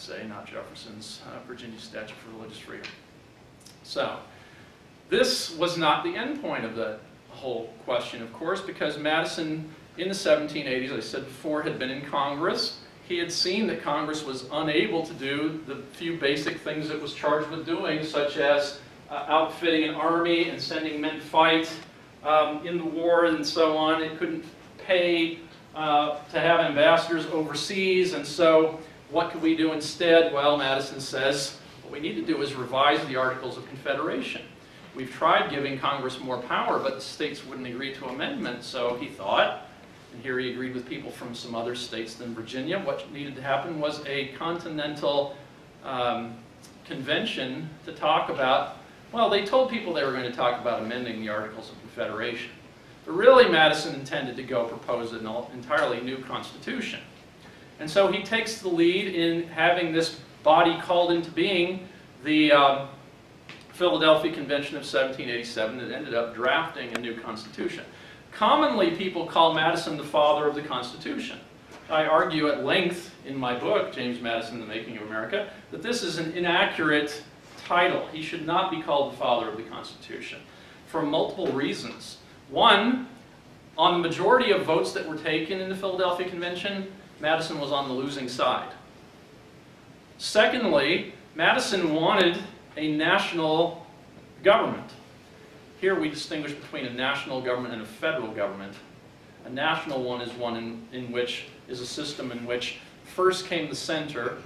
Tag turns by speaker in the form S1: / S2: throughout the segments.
S1: say, not Jefferson's Virginia Statute for Religious Freedom. So, this was not the end point of the whole question, of course, because Madison, in the 1780s, I said before, had been in Congress. He had seen that Congress was unable to do the few basic things it was charged with doing, such as outfitting an army and sending men to fight in the war and so on. It couldn't pay to have ambassadors overseas, and so what could we do instead? Well, Madison says, what we need to do is revise the Articles of Confederation. We've tried giving Congress more power, but the states wouldn't agree to amendments, so he thought, and here he agreed with people from some other states than Virginia, what needed to happen was a continental convention to talk about, well, they told people they were going to talk about amending the Articles of Confederation. But really, Madison intended to go propose an entirely new constitution. And so he takes the lead in having this body called into being, the Philadelphia Convention of 1787, that ended up drafting a new constitution. Commonly, people call Madison the father of the Constitution. I argue at length in my book, James Madison, The Making of America, that this is an inaccurate title. He should not be called the father of the Constitution for multiple reasons. One, on the majority of votes that were taken in the Philadelphia Convention, Madison was on the losing side. Secondly, Madison wanted a national government. Here we distinguish between a national government and a federal government. A national one is one in which is a system in which first came the center,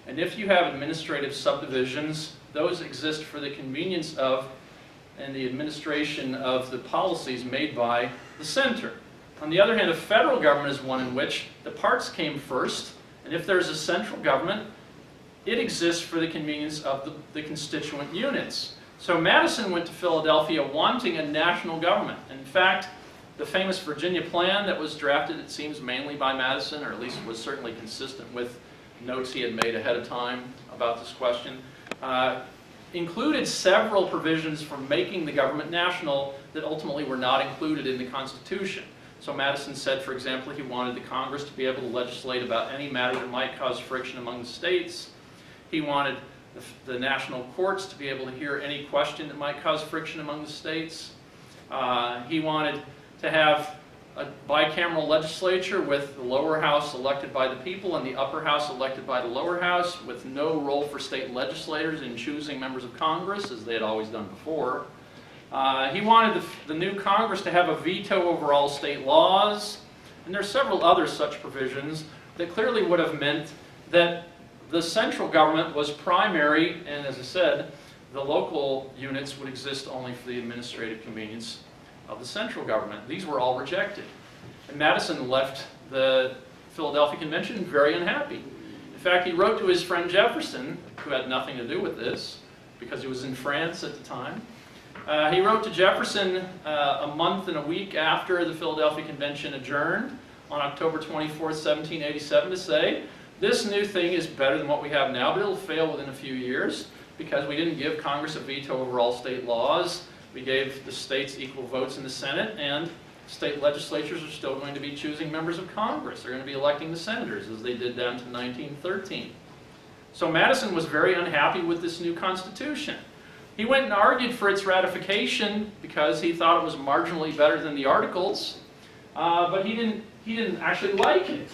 S1: and if you have administrative subdivisions, those exist for the convenience of and the administration of the policies made by the center. On the other hand, a federal government is one in which the parts came first, and if there's a central government, it exists for the convenience of the constituent units. So Madison went to Philadelphia wanting a national government. In fact, the famous Virginia plan that was drafted, it seems, mainly by Madison, or at least was certainly consistent with notes he had made ahead of time about this question, included several provisions for making the government national that ultimately were not included in the Constitution. So Madison said, for example, he wanted the Congress to be able to legislate about any matter that might cause friction among the states. He wanted the national courts to be able to hear any question that might cause friction among the states. He wanted to have a bicameral legislature with the lower house elected by the people and the upper house elected by the lower house, with no role for state legislators in choosing members of Congress, as they had always done before. He wanted the new Congress to have a veto over all state laws, and there are several other such provisions that clearly would have meant that the central government was primary, and as I said, the local units would exist only for the administrative convenience of the central government. These were all rejected. And Madison left the Philadelphia Convention very unhappy. In fact, he wrote to his friend Jefferson, who had nothing to do with this, because he was in France at the time. He wrote to Jefferson a month and a week after the Philadelphia Convention adjourned on October 24th, 1787, to say, this new thing is better than what we have now, but it'll fail within a few years because we didn't give Congress a veto over all state laws. We gave the states equal votes in the Senate, and state legislatures are still going to be choosing members of Congress. They're going to be electing the senators, as they did down to 1913. So Madison was very unhappy with this new Constitution. He went and argued for its ratification because he thought it was marginally better than the Articles, but he didn't actually like it.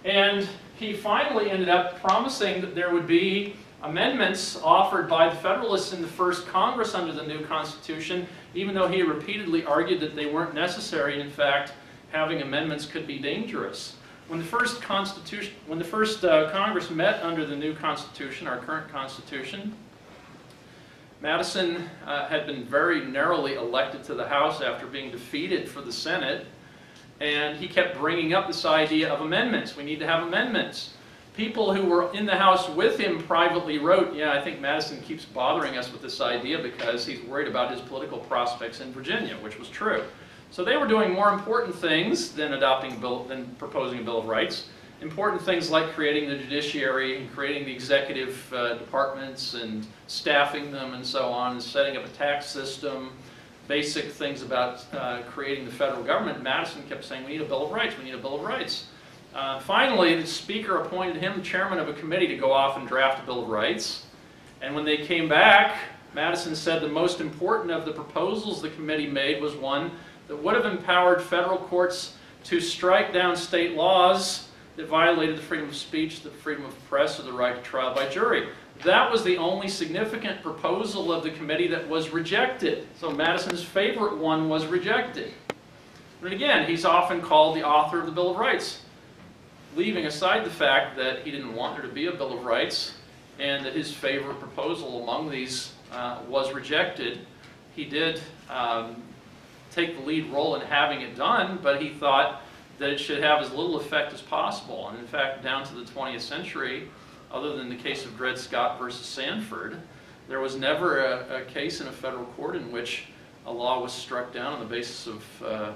S1: And he finally ended up promising that there would be amendments offered by the Federalists in the first Congress under the new Constitution, even though he repeatedly argued that they weren't necessary, and in fact, having amendments could be dangerous. When the first Congress met under the new Constitution, our current Constitution, Madison had been very narrowly elected to the House after being defeated for the Senate, and he kept bringing up this idea of amendments. We need to have amendments. People who were in the House with him privately wrote, yeah, I think Madison keeps bothering us with this idea because he's worried about his political prospects in Virginia, which was true. So they were doing more important things than proposing a Bill of Rights. Important things like creating the judiciary and creating the executive departments and staffing them and so on, and setting up a tax system, basic things about creating the federal government. Madison kept saying, we need a Bill of Rights, we need a Bill of Rights. Finally, the Speaker appointed him chairman of a committee to go off and draft a Bill of Rights. And when they came back, Madison said the most important of the proposals the committee made was one that would have empowered federal courts to strike down state laws that violated the freedom of speech, the freedom of press, or the right to trial by jury. That was the only significant proposal of the committee that was rejected. So Madison's favorite one was rejected. And again, he's often called the author of the Bill of Rights, leaving aside the fact that he didn't want there to be a Bill of Rights and that his favorite proposal among these was rejected. He did take the lead role in having it done, but he thought that it should have as little effect as possible. And in fact, down to the 20th century, other than the case of Dred Scott versus Sanford, there was never a case in a federal court in which a law was struck down on the basis of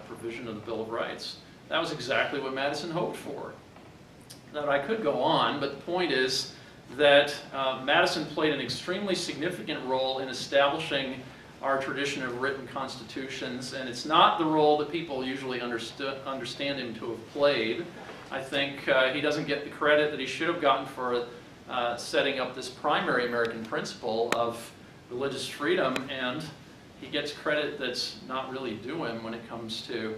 S1: provision of the Bill of Rights. That was exactly what Madison hoped for. Now, I could go on, but the point is that Madison played an extremely significant role in establishing our tradition of written constitutions, and it's not the role that people usually understand him to have played. I think he doesn't get the credit that he should have gotten for setting up this primary American principle of religious freedom, and he gets credit that's not really due him when it comes to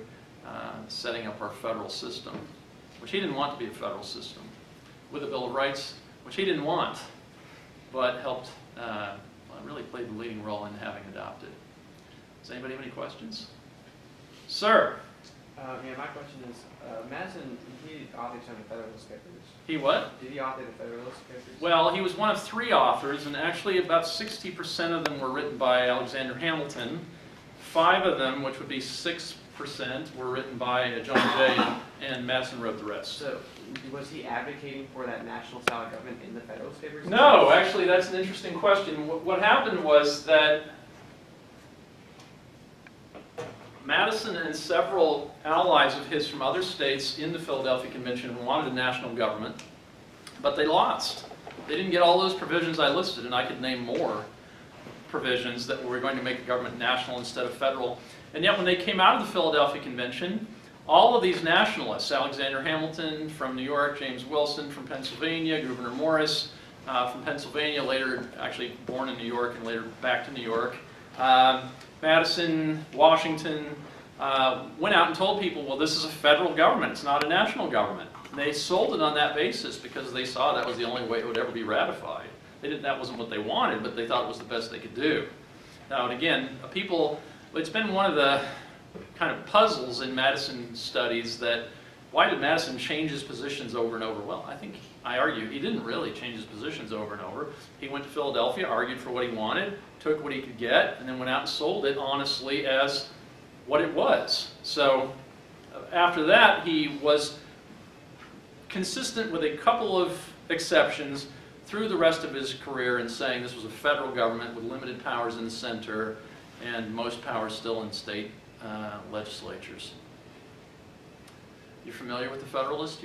S1: setting up our federal system, which he didn't want to be a federal system, with a Bill of Rights, which he didn't want, but helped, really played the leading role in having adopted. Does anybody have any questions? Sir?
S2: Yeah, my question is, Madison, he authored some of the Federalist Papers.
S1: He what?
S2: Did he author the Federalist Papers?
S1: Well, he was one of 3 authors, and actually about 60% of them were written by Alexander Hamilton. 5 of them, which would be 6%, were written by John Jay, and Madison wrote the rest.
S2: So, was he advocating for that national style of government in the Federalist Papers?
S1: No, actually, that's an interesting question. What happened was that Madison and several allies of his from other states in the Philadelphia Convention wanted a national government, but they lost. They didn't get all those provisions I listed, and I could name more provisions that were going to make the government national instead of federal. And yet when they came out of the Philadelphia Convention, all of these nationalists, Alexander Hamilton from New York, James Wilson from Pennsylvania, Gouverneur Morris from Pennsylvania, later actually born in New York and later back to New York, Madison, Washington, went out and told people, well, this is a federal government, it's not a national government. And they sold it on that basis because they saw that was the only way it would ever be ratified. That wasn't what they wanted, but they thought it was the best they could do. Now, and again, it's been one of the kind of puzzles in Madison studies that why did Madison change his positions over and over? Well, I argue he didn't really change his positions over and over. He went to Philadelphia, argued for what he wanted, took what he could get, and then went out and sold it honestly as what it was. So after that, he was consistent with a couple of exceptions through the rest of his career in saying this was a federal government with limited powers in the center and most powers still in state legislatures. You familiar with the Federalist?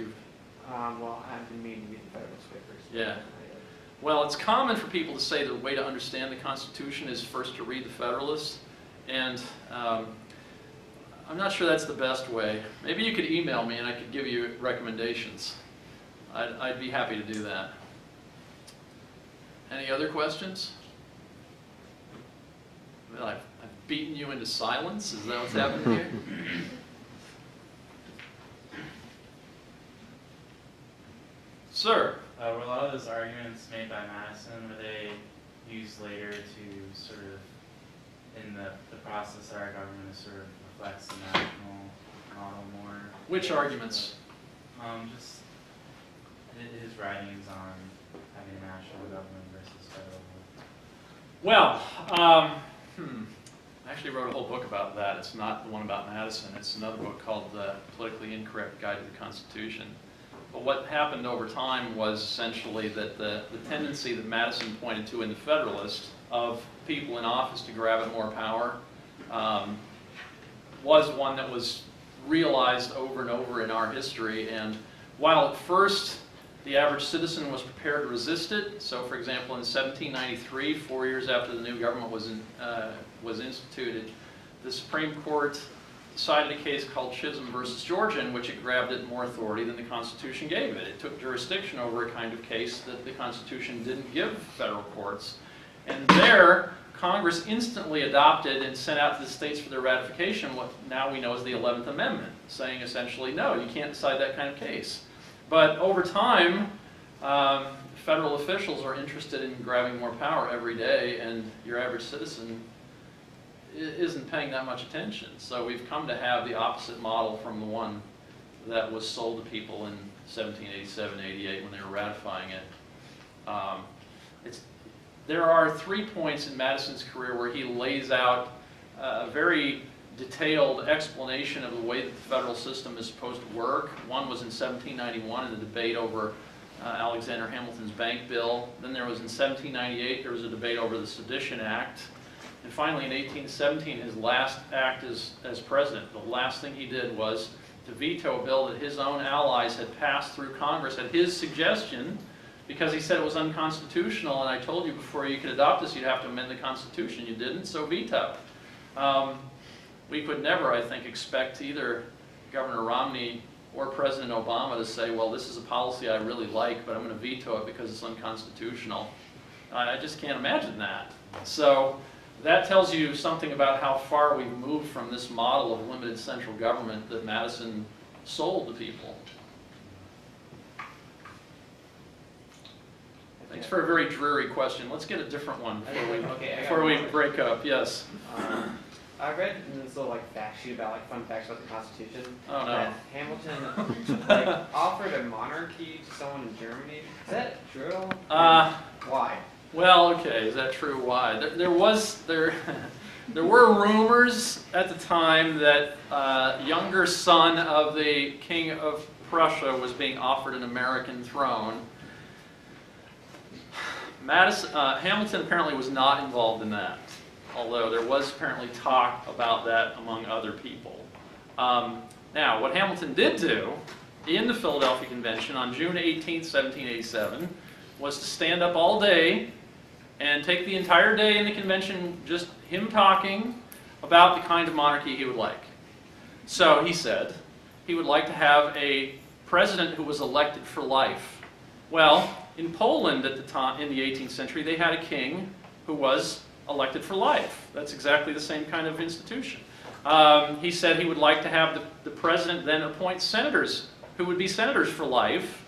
S2: Well, I've been meaning to read the Federalist Papers.
S1: Yeah. Well, it's common for people to say the way to understand the Constitution is first to read the Federalist, and I'm not sure that's the best way. Maybe you could email me and I could give you recommendations. I'd be happy to do that. Any other questions? Well, I've beaten you into silence. Is that what's happening here? Sir?
S3: Were a lot of those arguments made by Madison, were they used later to sort of, in the process of our government, to sort of reflects the national model more?
S1: Which arguments?
S3: Just his writings on having a national government versus federal.
S1: Well, I actually wrote a whole book about that. It's not the one about Madison. It's another book called The Politically Incorrect Guide to the Constitution. But what happened over time was essentially that the tendency that Madison pointed to in the Federalist of people in office to grab at more power was one that was realized over and over in our history. And while at first the average citizen was prepared to resist it, so for example in 1793, 4 years after the new government was instituted, the Supreme Court decided a case called Chisholm versus Georgia, in which it grabbed it more authority than the Constitution gave it. It took jurisdiction over a kind of case that the Constitution didn't give federal courts. And there, Congress instantly adopted and sent out to the states for their ratification what now we know as the 11th Amendment, saying essentially, no, you can't decide that kind of case. But over time, federal officials are interested in grabbing more power every day, and your average citizen isn't paying that much attention. So we've come to have the opposite model from the one that was sold to people in 1787, 88 when they were ratifying it. There are 3 points in Madison's career where he lays out a very detailed explanation of the way that the federal system is supposed to work. One was in 1791 in the debate over Alexander Hamilton's bank bill. Then there was in 1798, there was a debate over the Sedition Act. And finally in 1817, his last act as president, the last thing he did was to veto a bill that his own allies had passed through Congress at his suggestion, because he said it was unconstitutional, and I told you before you could adopt this, you'd have to amend the Constitution. You didn't, so veto. We could never, I think, expect either Governor Romney or President Obama to say, well, this is a policy I really like, but I'm going to veto it because it's unconstitutional. I just can't imagine that. So that tells you something about how far we've moved from this model of limited central government that Madison sold to people. Thanks for a very dreary question. Let's get a different one before we break up. Yes.
S2: I read in this little fact sheet about fun facts about the Constitution.
S1: Oh no.
S2: That Hamilton offered a monarchy to someone in Germany. Is that true? Why?
S1: Well, okay. Is that true? Why? There were rumors at the time that younger son of the King of Prussia was being offered an American throne. Hamilton apparently was not involved in that, although there was apparently talk about that among other people. Now, what Hamilton did do in the Philadelphia Convention on June 18, 1787, was to stand up all day and take the entire day in the convention, just him talking about the kind of monarchy he would like. So he said he would like to have a president who was elected for life. Well, in Poland at the time, in the 18th century, they had a king who was elected for life. That's exactly the same kind of institution. He said he would like to have the president then appoint senators who would be senators for life,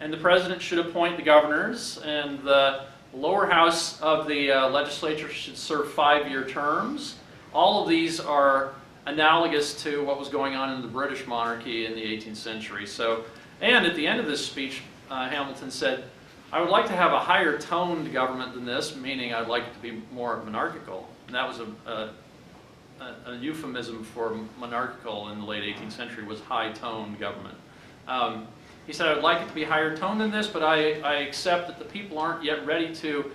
S1: and the president should appoint the governors, and the lower house of the legislature should serve 5-year terms. All of these are analogous to what was going on in the British monarchy in the 18th century. So, and at the end of this speech, Hamilton said, I would like to have a higher toned government than this, meaning I'd like it to be more monarchical. And that was a euphemism for monarchical in the late 18th century, was high toned government. He said, I would like it to be higher toned than this, but I accept that the people aren't yet ready to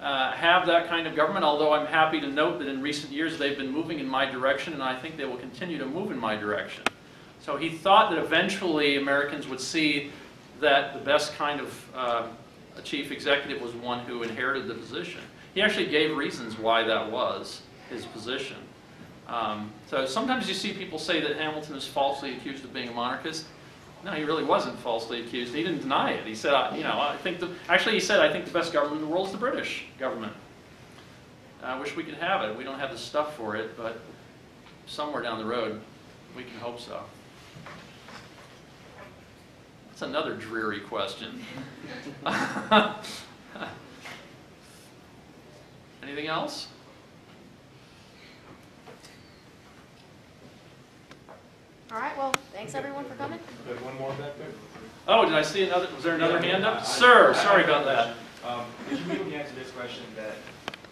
S1: have that kind of government, although I'm happy to note that in recent years they've been moving in my direction, and I think they will continue to move in my direction. So he thought that eventually Americans would see that the best kind of a chief executive was one who inherited the position. He actually gave reasons why that was his position. So sometimes you see people say that Hamilton is falsely accused of being a monarchist. No, he really wasn't falsely accused. He didn't deny it. He said, he said, I think the best government in the world is the British government. I wish we could have it. We don't have the stuff for it, but somewhere down the road, we can hope so. That's another dreary question. Anything else?
S4: All right, well, thanks everyone for coming.
S5: There's one more back there.
S1: Oh, did I see another? Was there another hand up? Sir, sorry about that.
S5: Did you be able to answer this question that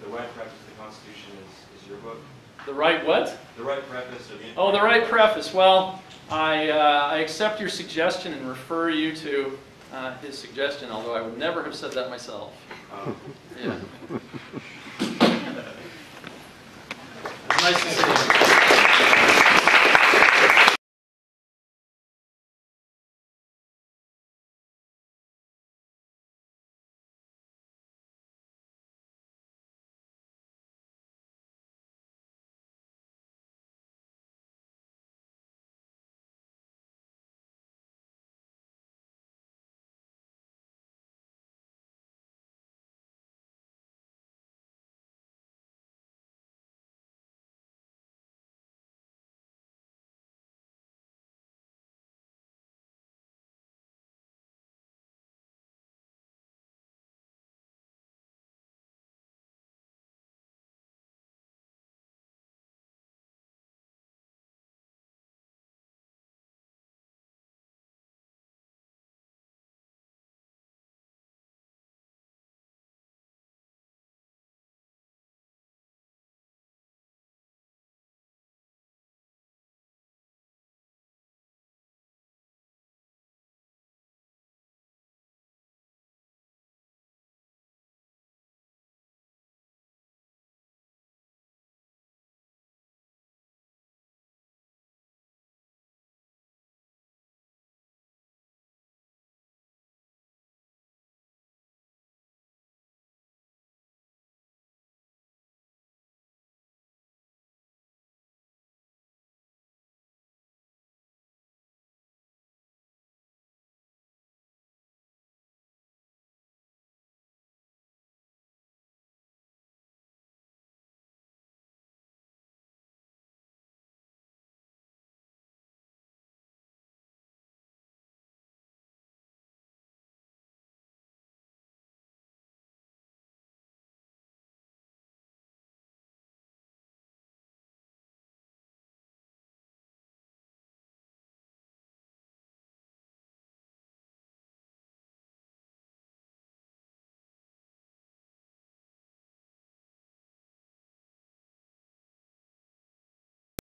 S5: the right preface to the Constitution is your book?
S1: The right what?
S5: The right preface of the...
S1: Oh, the right preface. Well, I accept your suggestion and refer you to his suggestion, although I would never have said that myself. Yeah. It's nice to see